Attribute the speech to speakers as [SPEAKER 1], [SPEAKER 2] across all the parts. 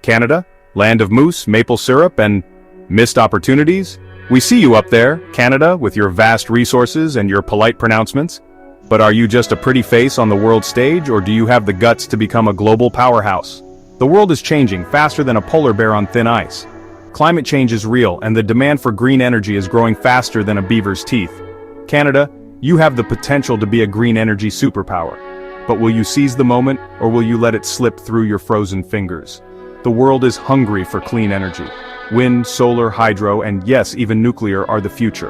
[SPEAKER 1] Canada, land of moose, maple syrup, and missed opportunities? We see you up there, Canada, with your vast resources and your polite pronouncements. But are you just a pretty face on the world stage, or do you have the guts to become a global powerhouse? The world is changing faster than a polar bear on thin ice. Climate change is real, and the demand for green energy is growing faster than a beaver's teeth. Canada, you have the potential to be a green energy superpower. But will you seize the moment, or will you let it slip through your frozen fingers? The world is hungry for clean energy. Wind, solar, hydro, and yes, even nuclear are the future.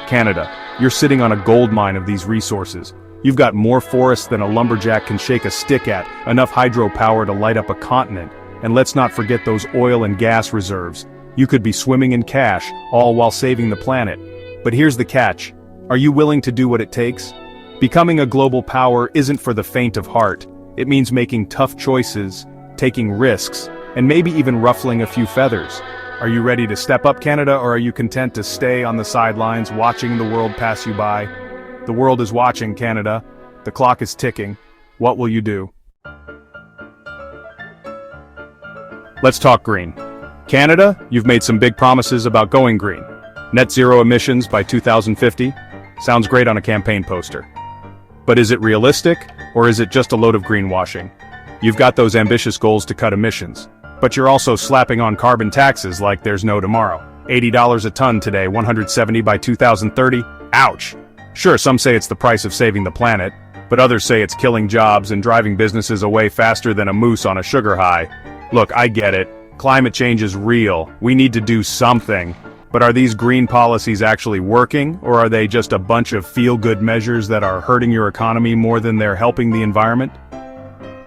[SPEAKER 1] Canada, you're sitting on a gold mine of these resources. You've got more forests than a lumberjack can shake a stick at, enough hydropower to light up a continent. And let's not forget those oil and gas reserves. You could be swimming in cash, all while saving the planet. But here's the catch. Are you willing to do what it takes? Becoming a global power isn't for the faint of heart. It means making tough choices, taking risks, and maybe even ruffling a few feathers. Are you ready to step up, Canada, or are you content to stay on the sidelines watching the world pass you by? The world is watching, Canada. The clock is ticking. What will you do? Let's talk green. Canada, you've made some big promises about going green. Net zero emissions by 2050. Sounds great on a campaign poster. But is it realistic, or is it just a load of greenwashing? You've got those ambitious goals to cut emissions, but you're also slapping on carbon taxes like there's no tomorrow. $80 a ton today, 170 by 2030. Ouch! Sure, some say it's the price of saving the planet, but others say it's killing jobs and driving businesses away faster than a moose on a sugar high. Look, I get it. Climate change is real. We need to do something. But are these green policies actually working, or are they just a bunch of feel-good measures that are hurting your economy more than they're helping the environment?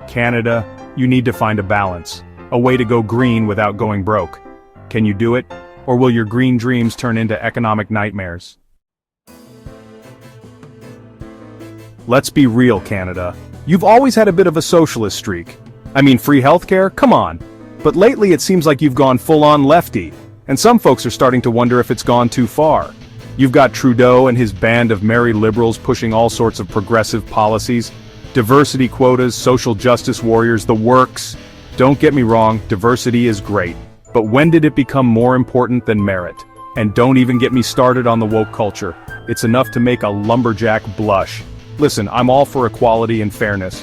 [SPEAKER 1] Canada, you need to find a balance, a way to go green without going broke. Can you do it, or will your green dreams turn into economic nightmares? Let's be real, Canada. You've always had a bit of a socialist streak. I mean, free healthcare? Come on. But lately it seems like you've gone full-on lefty. And some folks are starting to wonder if it's gone too far. You've got Trudeau and his band of merry liberals pushing all sorts of progressive policies, diversity quotas, social justice warriors, the works. Don't get me wrong, diversity is great. But when did it become more important than merit? And don't even get me started on the woke culture. It's enough to make a lumberjack blush. Listen, I'm all for equality and fairness.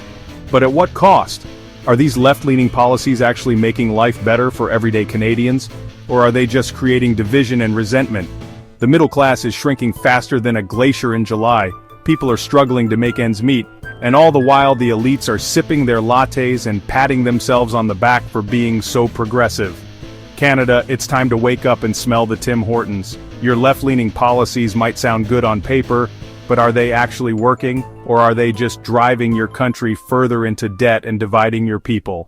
[SPEAKER 1] But at what cost? Are these left-leaning policies actually making life better for everyday Canadians? Or are they just creating division and resentment? The middle class is shrinking faster than a glacier in July. People are struggling to make ends meet, and all the while the elites are sipping their lattes and patting themselves on the back for being so progressive. Canada, it's time to wake up and smell the Tim Hortons. Your left-leaning policies might sound good on paper, but are they actually working, or are they just driving your country further into debt and dividing your people?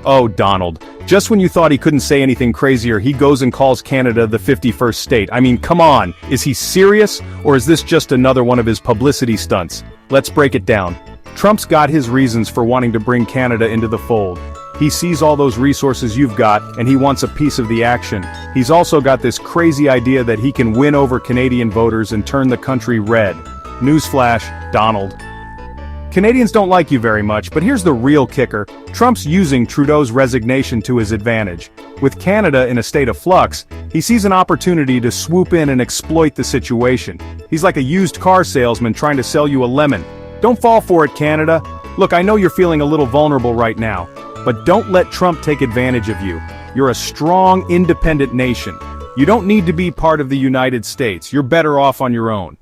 [SPEAKER 1] Oh, Donald, just when you thought he couldn't say anything crazier, he goes and calls Canada the 51st state. I mean, come on, is he serious, or is this just another one of his publicity stunts? Let's break it down. Trump's got his reasons for wanting to bring Canada into the fold. He sees all those resources you've got, and he wants a piece of the action. He's also got this crazy idea that he can win over Canadian voters and turn the country red. Newsflash, Donald. Canadians don't like you very much, but here's the real kicker. Trump's using Trudeau's resignation to his advantage. With Canada in a state of flux, he sees an opportunity to swoop in and exploit the situation. He's like a used car salesman trying to sell you a lemon. Don't fall for it, Canada. Look, I know you're feeling a little vulnerable right now, but don't let Trump take advantage of you. You're a strong, independent nation. You don't need to be part of the United States. You're better off on your own.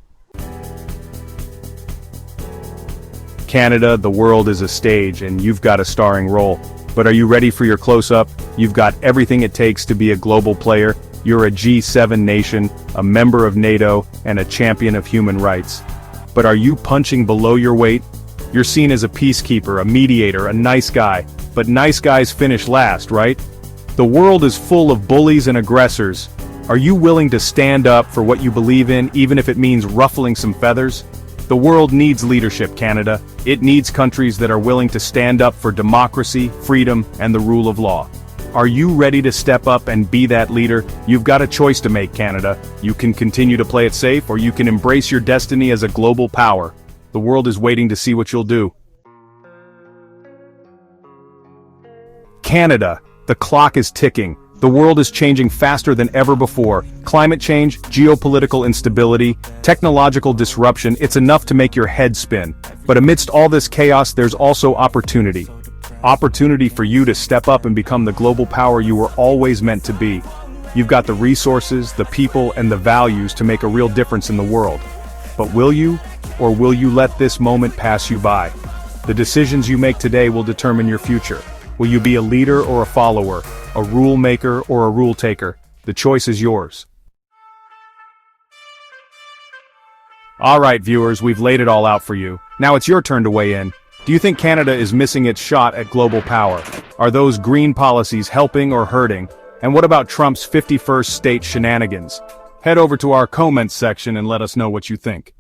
[SPEAKER 1] Canada, the world is a stage, and you've got a starring role. But are you ready for your close-up? You've got everything it takes to be a global player. You're a G7 nation, a member of NATO, and a champion of human rights. But are you punching below your weight? You're seen as a peacekeeper, a mediator, a nice guy. But nice guys finish last, right? The world is full of bullies and aggressors. Are you willing to stand up for what you believe in, even if it means ruffling some feathers? The world needs leadership, Canada. It needs countries that are willing to stand up for democracy, freedom, and the rule of law. Are you ready to step up and be that leader? You've got a choice to make, Canada. You can continue to play it safe, or you can embrace your destiny as a global power. The world is waiting to see what you'll do. Canada, the clock is ticking. The world is changing faster than ever before. Climate change, geopolitical instability, technological disruption, it's enough to make your head spin. But amidst all this chaos, there's also opportunity. Opportunity for you to step up and become the global power you were always meant to be. You've got the resources, the people, and the values to make a real difference in the world. But will you? Or will you let this moment pass you by? The decisions you make today will determine your future. Will you be a leader or a follower, a rule maker or a rule taker? The choice is yours. Alright viewers, we've laid it all out for you. Now it's your turn to weigh in. Do you think Canada is missing its shot at global power? Are those green policies helping or hurting? And what about Trump's 51st state shenanigans? Head over to our comments section and let us know what you think.